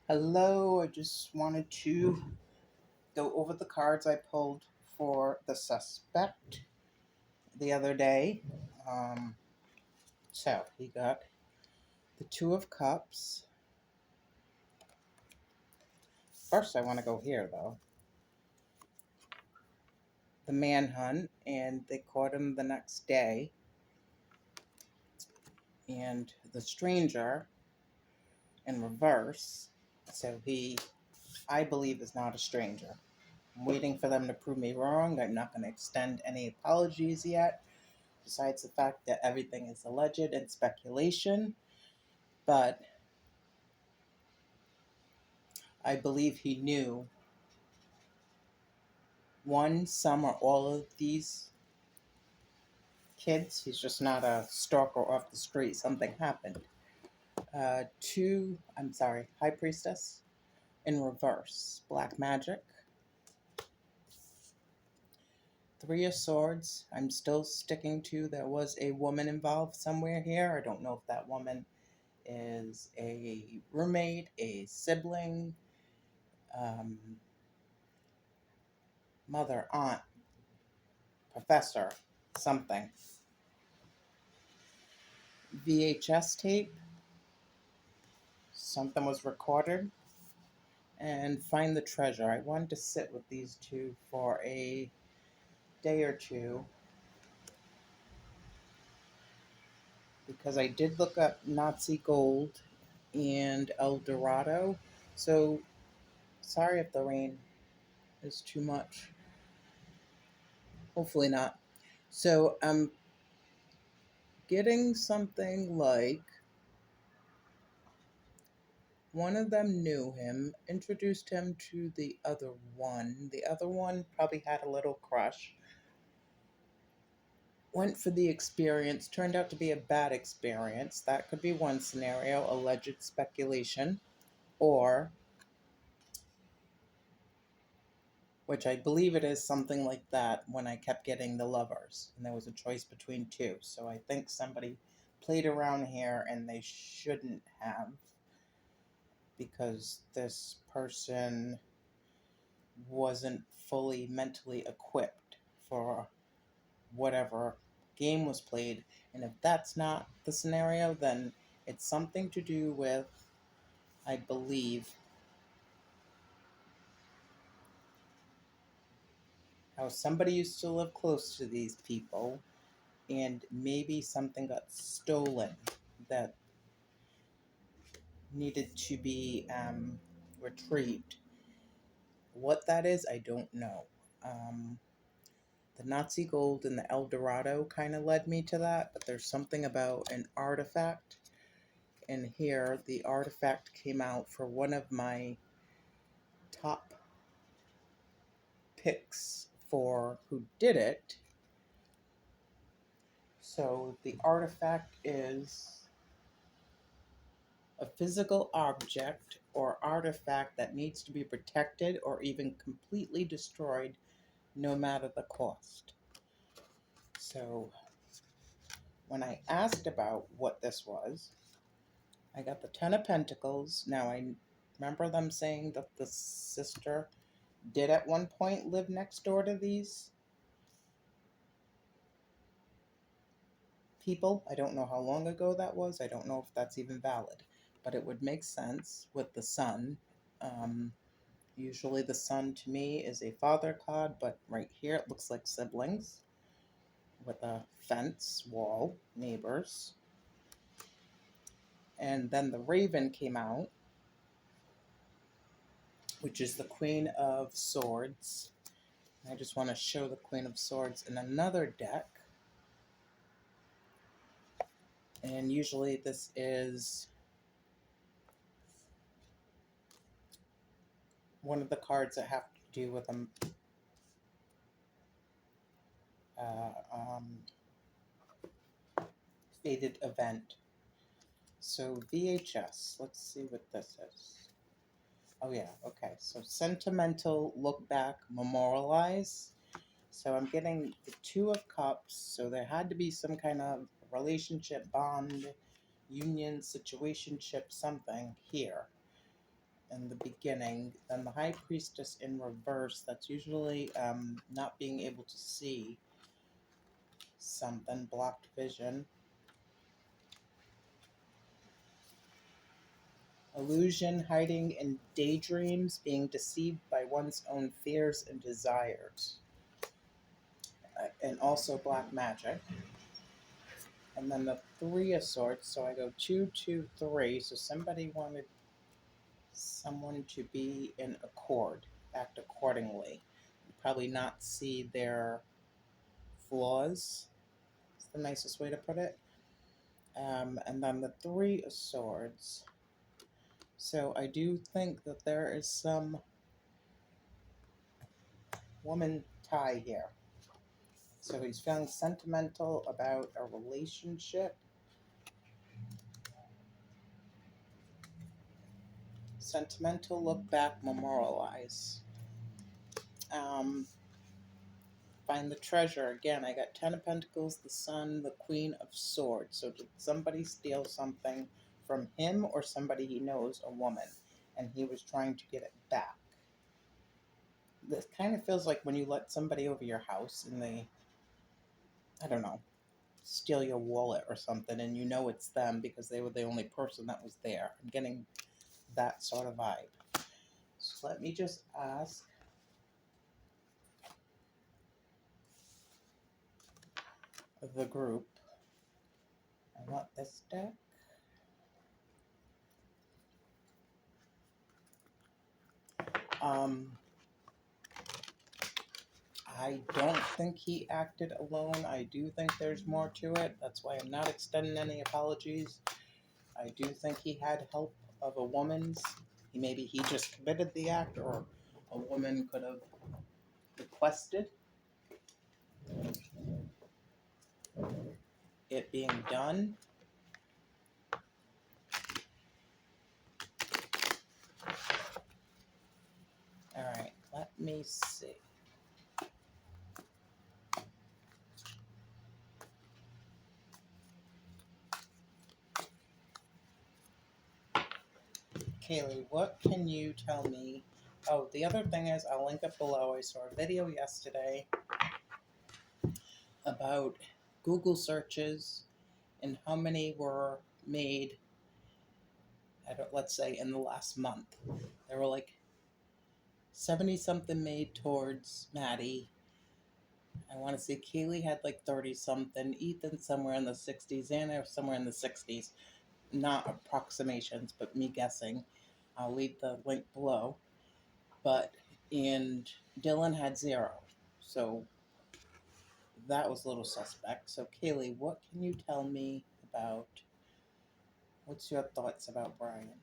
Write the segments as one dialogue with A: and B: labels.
A: Hello, I just wanted to go over the cards I pulled for the suspect the other day. Um, so he got the Two of Cups. First, I want to go here though. The manhunt, and they caught him the next day. And the stranger in reverse. So I believe, is not a stranger. I'm waiting for them to prove me wrong. I'm not going to extend any apologies yet, besides the fact that everything is alleged and speculation. But I believe he knew one, some, or all of these kids. He's just not a stalker off the street. Something happened. Two, I'm sorry, High Priestess in reverse, Black Magic. Three of Swords. I'm still sticking to there was a woman involved somewhere here. I don't know if that woman is a roommate, a sibling, um, mother, aunt, professor, something. VHS tape. Something was recorded. And find the treasure. I wanted to sit with these two for a day or two because I did look up Nazi gold and El Dorado. So sorry if the rain is too much. Hopefully not. So I'm getting something like one of them knew him, introduced him to the other one. The other one probably had a little crush. Went for the experience, turned out to be a bad experience. That could be one scenario, alleged speculation. Or, which I believe it is something like that, when I kept getting the lovers and there was a choice between two. So I think somebody played around here and they shouldn't have, because this person wasn't fully mentally equipped for whatever game was played. And if that's not the scenario, then it's something to do with, I believe, how somebody used to live close to these people and maybe something got stolen that needed to be retrieved. What that is, I don't know. The Nazi gold and the El Dorado kind of led me to that, but there's something about an artifact. And here, the artifact came out for one of my top picks for who did it. So the artifact is a physical object or artifact that needs to be protected or even completely destroyed, no matter the cost. So when I asked about what this was, I got the Ten of Pentacles. Now I remember them saying that the sister did at one point live next door to these people. I don't know how long ago that was. I don't know if that's even valid, but it would make sense with the sun. Usually the sun to me is a father card, but right here it looks like siblings with a fence, wall, neighbors. And then the raven came out, which is the Queen of Swords. I just want to show the Queen of Swords in another deck. And usually this is one of the cards that have to do with a fated event. So VHS, let's see what this is. Oh yeah, okay. So sentimental, look back, memorialize. So I'm getting the Two of Cups. So there had to be some kind of relationship, bond, union, situationship, something here. in the beginning. Then the High Priestess in reverse, that's usually not being able to see something, blocked vision. Illusion, hiding in daydreams, being deceived by one's own fears and desires. And also black magic. And then the Three of Swords, so I go 2, 2, 3. So somebody wanted someone to be in accord, act accordingly. Probably not see their flaws. It's the nicest way to put it. And then the Three of Swords. So I do think that there is some woman tie here. So he's feeling sentimental about a relationship. Sentimental, look back, memorialize. Find the treasure. Again, I got 10 of Pentacles, the Sun, the Queen of Swords. So did somebody steal something from him or somebody he knows, a woman, and he was trying to get it back? This kind of feels like when you let somebody over your house and they, I don't know, steal your wallet or something, and you know it's them because they were the only person that was there. I'm getting that sort of vibe. So let me just ask the group. I want this deck. I don't think he acted alone. I do think there's more to it. That's why I'm not extending any apologies. I do think he had help of a woman's. Maybe he just committed the act, or a woman could have requested it being done. All right, let me see. Kaylee, what can you tell me? Oh, the other thing is, I'll link it below. I saw a video yesterday about Google searches and how many were made, let's say, in the last month. There were like 70 something made towards Maddie. I want to say Kaylee had like 30 something, Ethan somewhere in the 60s, Anna somewhere in the 60s. Not approximations, but me guessing. I'll leave the link below. And Dylan had 0. So that was a little suspect. So Kaylee, what can you tell me about, what's your thoughts about Brian?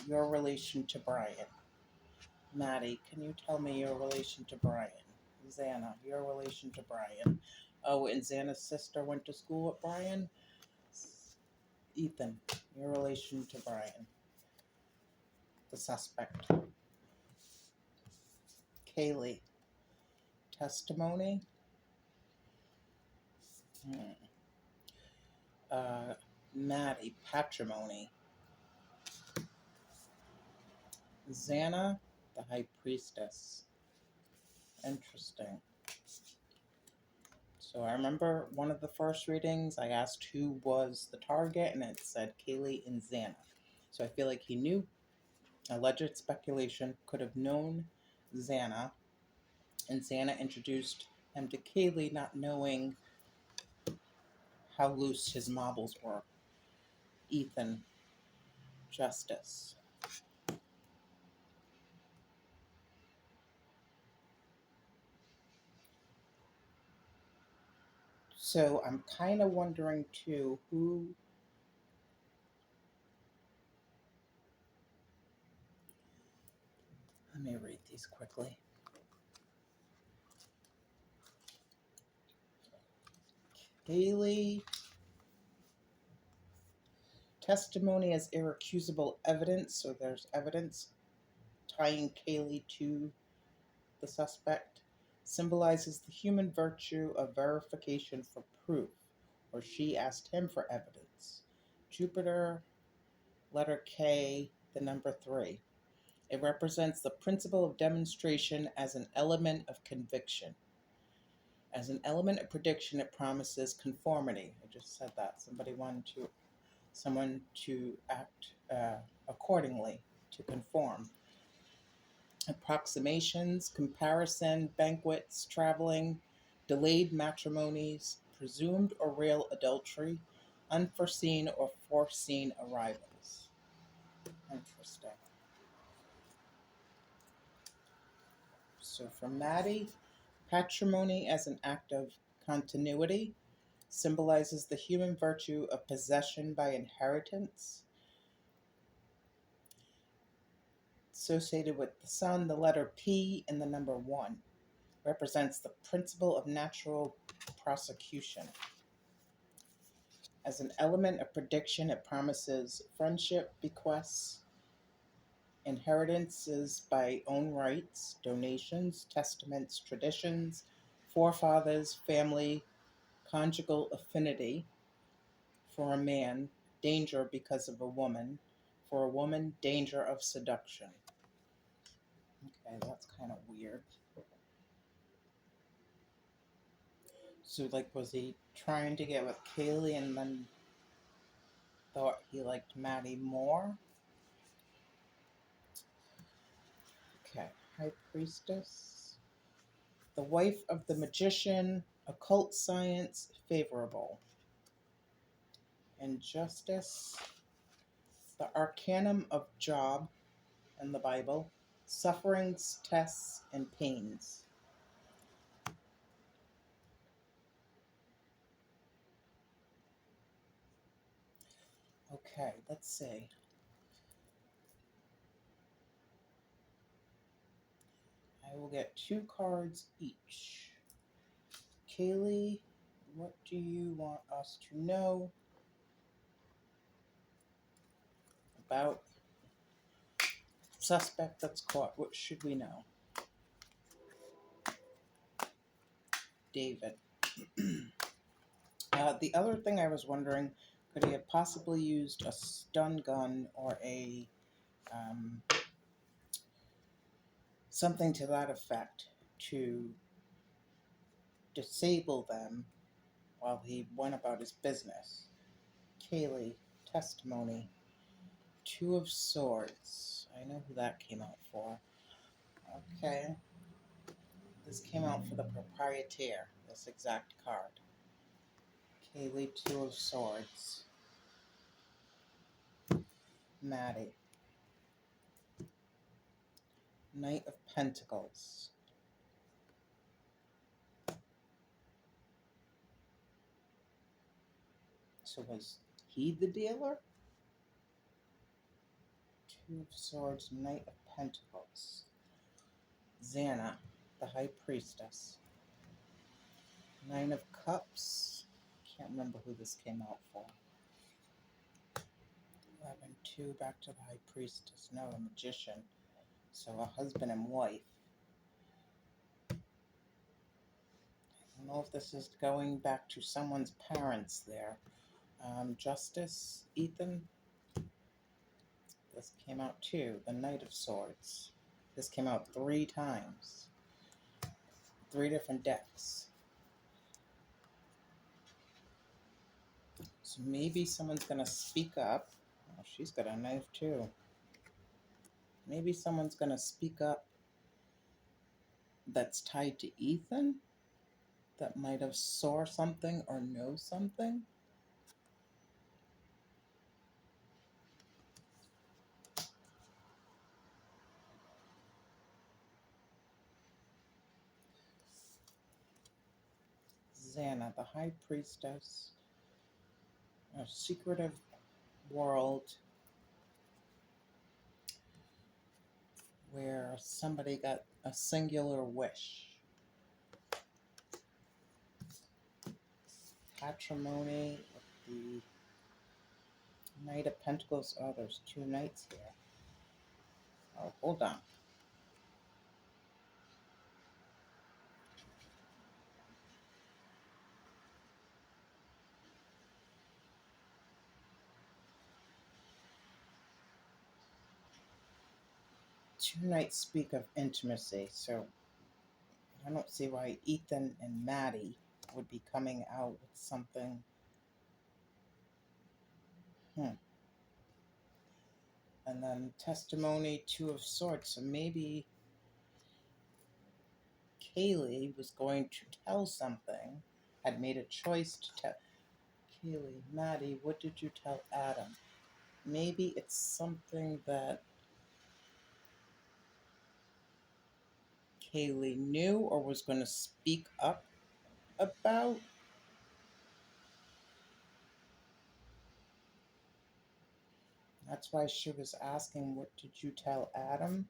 A: Your relation to Brian. Maddie, can you tell me your relation to Brian? Xana, your relation to Brian. Oh, and Xana's sister went to school with Brian? Ethan, your relation to Brian. The suspect. Kaylee, testimony. Maddie, patrimony. Xana, the high priestess. Interesting. So I remember one of the first readings, I asked who was the target, and it said Kaylee and Xana. So I feel like he knew. Alleged speculation could have known Xana, and Xana introduced him to Kaylee, not knowing how loose his marbles were. Ethan, justice. So I'm kind of wondering too, who... Let me read these quickly. Kaylee, testimony as irrecusable evidence. So there's evidence tying Kaylee to the suspect. Symbolizes the human virtue of verification for proof, or she asked him for evidence. Jupiter, letter K, the number 3. It represents the principle of demonstration as an element of conviction. As an element of prediction, it promises conformity. I just said that. Someone to act accordingly, to conform. Approximations, comparison, banquets, traveling, delayed matrimonies, presumed or real adultery, unforeseen or foreseen arrivals. Interesting. So for Maddie, patrimony as an act of continuity symbolizes the human virtue of possession by inheritance. Associated with the sun, the letter P and the number 1 represents the principle of natural prosecution. As an element of prediction, it promises friendship, bequests, inheritances by own rights, donations, testaments, traditions, forefathers, family, conjugal affinity. For a man, danger because of a woman. For a woman, danger of seduction. Okay, that's kind of weird. So, was he trying to get with Kaylee and then thought he liked Maddie more? Okay, High Priestess. The wife of the magician, occult science, favorable. Injustice. The arcanum of Job in the Bible, sufferings, tests, and pains. Okay, let's see. I will get 2 cards each. Kaylee, what do you want us to know about suspect that's caught? What should we know? David. The other thing I was wondering, could he have possibly used a stun gun or a something to that effect to disable them while he went about his business? Kaylee, testimony. 2 of Swords. I know who that came out for. Okay. This came out for the proprietor, this exact card. Kaylee, 2 of Swords. Maddie. Knight of Pentacles. So was he the dealer? 2 of Swords, Knight of Pentacles. Xana, the High Priestess. 9 of Cups. Can't remember who this came out for. 11, 2, back to the High Priestess. No, the Magician. So a husband and wife. I don't know if this is going back to someone's parents there. Justice, Ethan. This came out too, the Knight of Swords. This came out 3 times. 3 different decks. So maybe someone's going to speak up. Oh, she's got a knife too. Maybe someone's going to speak up that's tied to Ethan, that might have saw something or know something. Xana, the High Priestess. A secretive world where somebody got a singular wish. Patrimony with the Knight of Pentacles. Oh, there's 2 knights here. Oh, hold on. Two nights speak of intimacy, so I don't see why Ethan and Maddie would be coming out with something. Hmm. And then testimony, two of swords. So maybe Kaylee was going to tell something, had made a choice to tell. Kaylee, Maddie, what did you tell Adam? Maybe it's something that Kaylee knew or was going to speak up about. That's why she was asking, what did you tell Adam?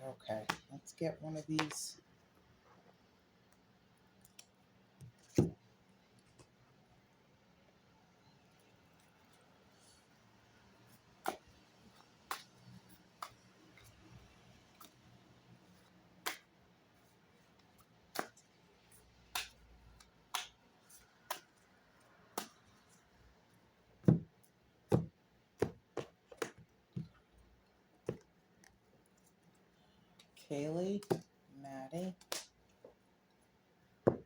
A: Okay, let's get one of these. Kaylee, Maddie. And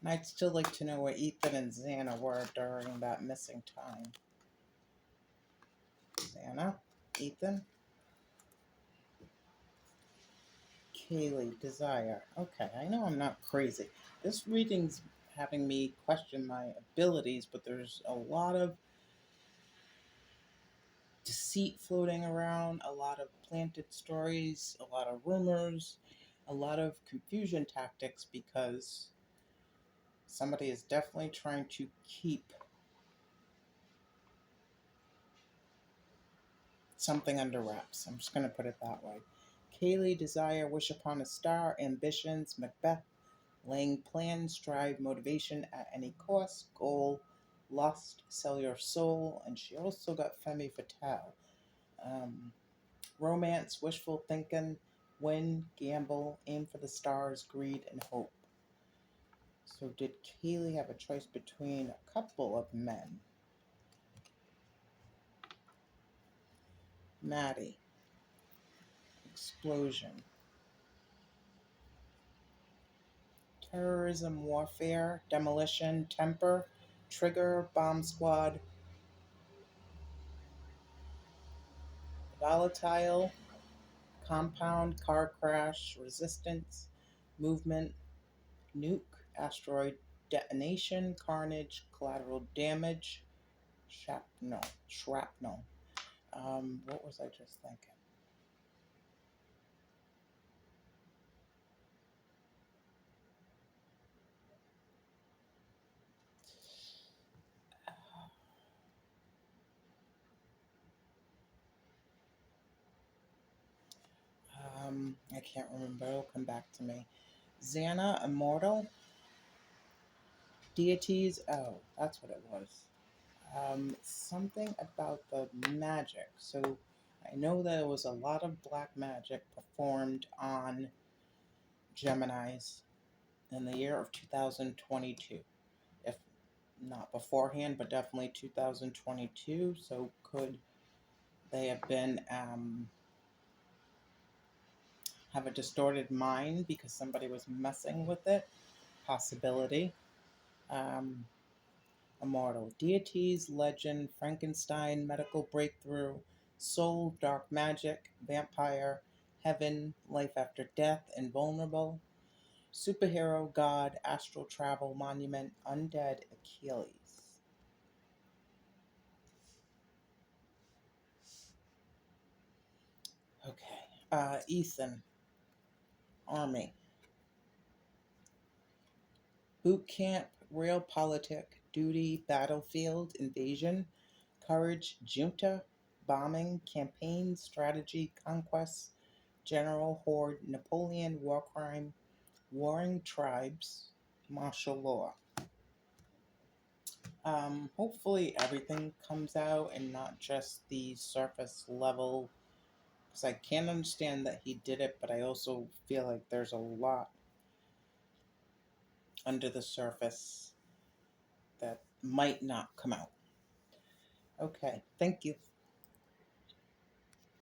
A: I'd still like to know where Ethan and Xana were during that missing time. Xana, Ethan, Kaylee, Desire. Okay, I know I'm not crazy. This reading's having me question my abilities, but there's a lot of deceit floating around, a lot of planted stories, a lot of rumors, a lot of confusion tactics because somebody is definitely trying to keep something under wraps. I'm just going to put it that way. Kaylee, Desire, Wish Upon a Star, Ambitions, Macbeth, Laying Plans, Drive, Motivation at Any Cost, Goal, Lust, Sell Your Soul, and she also got Femme Fatale. Romance, Wishful Thinking, Win, Gamble, Aim for the Stars, Greed, and Hope. So did Kaylee have a choice between a couple of men? Maddie, Explosion, Terrorism, Warfare, Demolition, Temper, Trigger, Bomb Squad, Volatile, Compound, Car Crash, Resistance, Movement, Nuke, Asteroid Detonation, Carnage, Collateral Damage, Shrapnel. What was I just thinking? I can't remember. It'll come back to me. Xana, Immortal, Deities. Oh, that's what it was. Something about the magic. So I know there was a lot of black magic performed on Geminis in the year of 2022. If not beforehand, but definitely 2022. So could they have been have a distorted mind because somebody was messing with it? Possibility. Um, Immortal. Deities, Legend, Frankenstein, Medical Breakthrough, Soul, Dark Magic, Vampire, Heaven, Life After Death, Invulnerable, Superhero, God, Astral Travel, Monument, Undead, Achilles. Okay. Ethan, Army. Boot Camp, Realpolitik, Duty, Battlefield, Invasion, Courage, Junta, Bombing, Campaign, Strategy, Conquest, General, Horde, Napoleon, War Crime, Warring Tribes, Martial Law. Hopefully everything comes out and not just the surface level, because I can understand that he did it, but I also feel like there's a lot under the surface that might not come out. Okay, thank you.